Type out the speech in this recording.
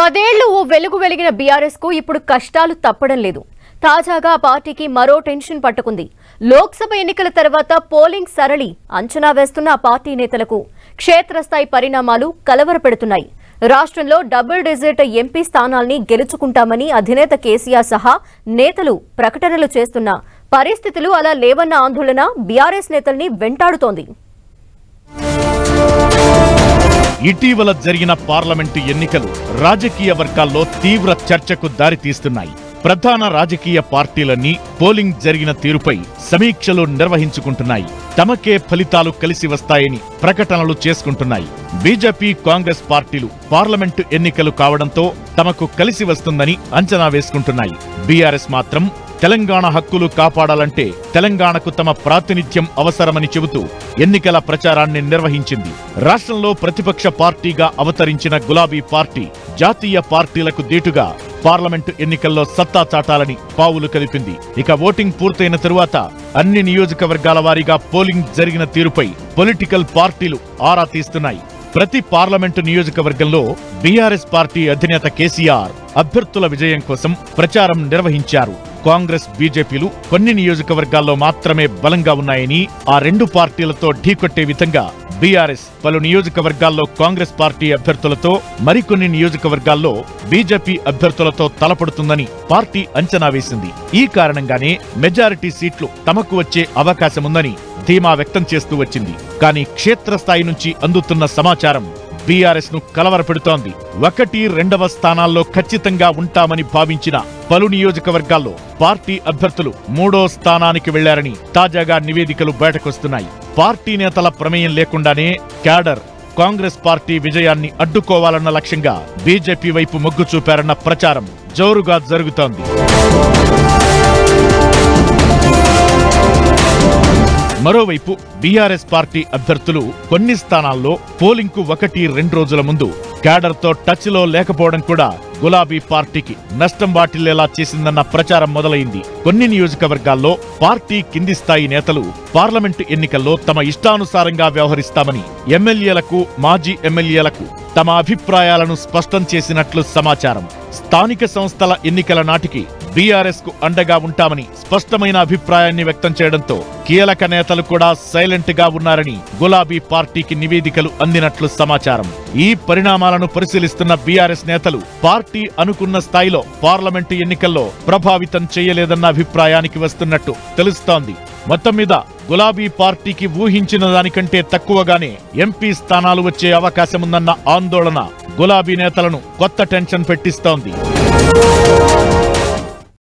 10 ఓ వెలుగు వెలిగిన బీఆర్ఎస్ కు ఇప్పుడు కష్టాలు తప్పడం లేదు. తాజాగా పార్టీకి మరో టెన్షన్ పట్టుకుంది. లోక్సభ ఎన్నికల తర్వాత పోలింగ్ సరళి అంచనా వేస్తున్న పార్టీ నేతలకు క్షేత్రస్థాయి పరిణామాలు కలవరపెడుతున్నాయి. రాష్ట్రంలో డబుల్ డిజిట్ ఎంపీ స్థానాల్ని గెలుచుకుంటామని అధినేత కేసీఆర్ సహా నేతలు ప్రకటనలు చేస్తున్న పరిస్థితులు అలా లేవన్న ఆందోళన బీఆర్ఎస్ నేతల్ని వెంటాడుతోంది. ఇటీవల జరిగిన పార్లమెంటు ఎన్నికలు రాజకీయ వర్గాల్లో తీవ్ర చర్చకు దారితీస్తున్నాయి. ప్రధాన రాజకీయ పార్టీలన్నీ పోలింగ్ జరిగిన తీరుపై సమీక్షలు నిర్వహించుకుంటున్నాయి. తమకే ఫలితాలు కలిసి వస్తాయని ప్రకటనలు చేసుకుంటున్నాయి. బీజేపీ, కాంగ్రెస్ పార్టీలు పార్లమెంటు ఎన్నికలు కావడంతో తమకు కలిసి వస్తుందని అంచనా వేసుకుంటున్నాయి. బీఆర్ఎస్ మాత్రం తెలంగాణ హక్కులు కాపాడాలంటే తెలంగాణకు తమ ప్రాతినిధ్యం అవసరమని చెబుతూ ఎన్నికల ప్రచారాన్ని నిర్వహించింది. రాష్ట్రంలో ప్రతిపక్ష పార్టీగా అవతరించిన గులాబీ పార్టీ జాతీయ పార్టీలకు దీటుగా పార్లమెంటు ఎన్నికల్లో సత్తా చాటాలని పావులు కదిపింది. ఇక ఓటింగ్ పూర్తయిన తరువాత అన్ని నియోజకవర్గాల వారీగా పోలింగ్ జరిగిన తీరుపై పొలిటికల్ పార్టీలు ఆరా తీస్తున్నాయి. ప్రతి పార్లమెంటు నియోజకవర్గంలో బీఆర్ఎస్ పార్టీ అధినేత కేసీఆర్ అభ్యర్థుల విజయం కోసం ప్రచారం నిర్వహించారు. కాంగ్రెస్, బీజేపీలు కొన్ని నియోజకవర్గాల్లో మాత్రమే బలంగా ఉన్నాయని, ఆ రెండు పార్టీలతో ఢీకొట్టే విధంగా బీఆర్ఎస్ పలు నియోజకవర్గాల్లో కాంగ్రెస్ పార్టీ అభ్యర్థులతో, మరికొన్ని నియోజకవర్గాల్లో బీజేపీ అభ్యర్థులతో తలపడుతుందని పార్టీ అంచనా వేసింది. ఈ కారణంగానే మెజారిటీ సీట్లు తమకు వచ్చే అవకాశముందని ధీమా వ్యక్తం చేస్తూ వచ్చింది. కానీ క్షేత్రస్థాయి నుంచి అందుతున్న సమాచారం బీఆర్ఎస్ ను కలవరపెడుతోంది. 1-2వ స్థానాల్లో ఖచ్చితంగా ఉంటామని భావించిన పలు నియోజకవర్గాల్లో పార్టీ అభ్యర్థులు 3వ స్థానానికి వెళ్లారని తాజాగా నివేదికలు బయటకొస్తున్నాయి. పార్టీ నేతల ప్రమేయం లేకుండానే క్యాడర్ కాంగ్రెస్ పార్టీ విజయాన్ని అడ్డుకోవాలన్న లక్ష్యంగా బీజేపీ వైపు మొగ్గు చూపారన్న ప్రచారం జోరుగా జరుగుతోంది. మరోవైపు బీఆర్ఎస్ పార్టీ అభ్యర్థులు కొన్ని స్థానాల్లో పోలింగ్ కు 1-2 రోజుల ముందు క్యాడర్తో టచ్ లో లేకపోవడం కూడా గులాబీ పార్టీకి నష్టం వాటిల్లేలా చేసిందన్న ప్రచారం మొదలైంది. కొన్ని నియోజకవర్గాల్లో పార్టీ కింది స్థాయి నేతలు పార్లమెంటు ఎన్నికల్లో తమ ఇష్టానుసారంగా వ్యవహరిస్తామని ఎమ్మెల్యేలకు, మాజీ ఎమ్మెల్యేలకు తమ అభిప్రాయాలను స్పష్టం చేసినట్లు సమాచారం. స్థానిక సంస్థల ఎన్నికల నాటికి బీఆర్ఎస్ కు అండగా ఉంటామని స్పష్టమైన అభిప్రాయాన్ని వ్యక్తం చేయడంతో కీలక నేతలు కూడా సైలెంట్ గా ఉన్నారని గులాబీ పార్టీకి నివేదికలు అందినట్లు సమాచారం. ఈ పరిణామాలను పరిశీలిస్తున్న బీఆర్ఎస్ నేతలు పార్టీ అనుకున్న స్థాయిలో పార్లమెంటు ఎన్నికల్లో ప్రభావితం చేయలేదన్న అభిప్రాయానికి వస్తున్నట్టు తెలుస్తోంది. మొత్తం మీద గులాబీ పార్టీకి ఊహించిన దానికంటే తక్కువగానే ఎంపీ స్థానాలు వచ్చే అవకాశముందన్న ఆందోళన గులాబీ నేతలను కొత్త టెన్షన్ పెట్టిస్తోంది.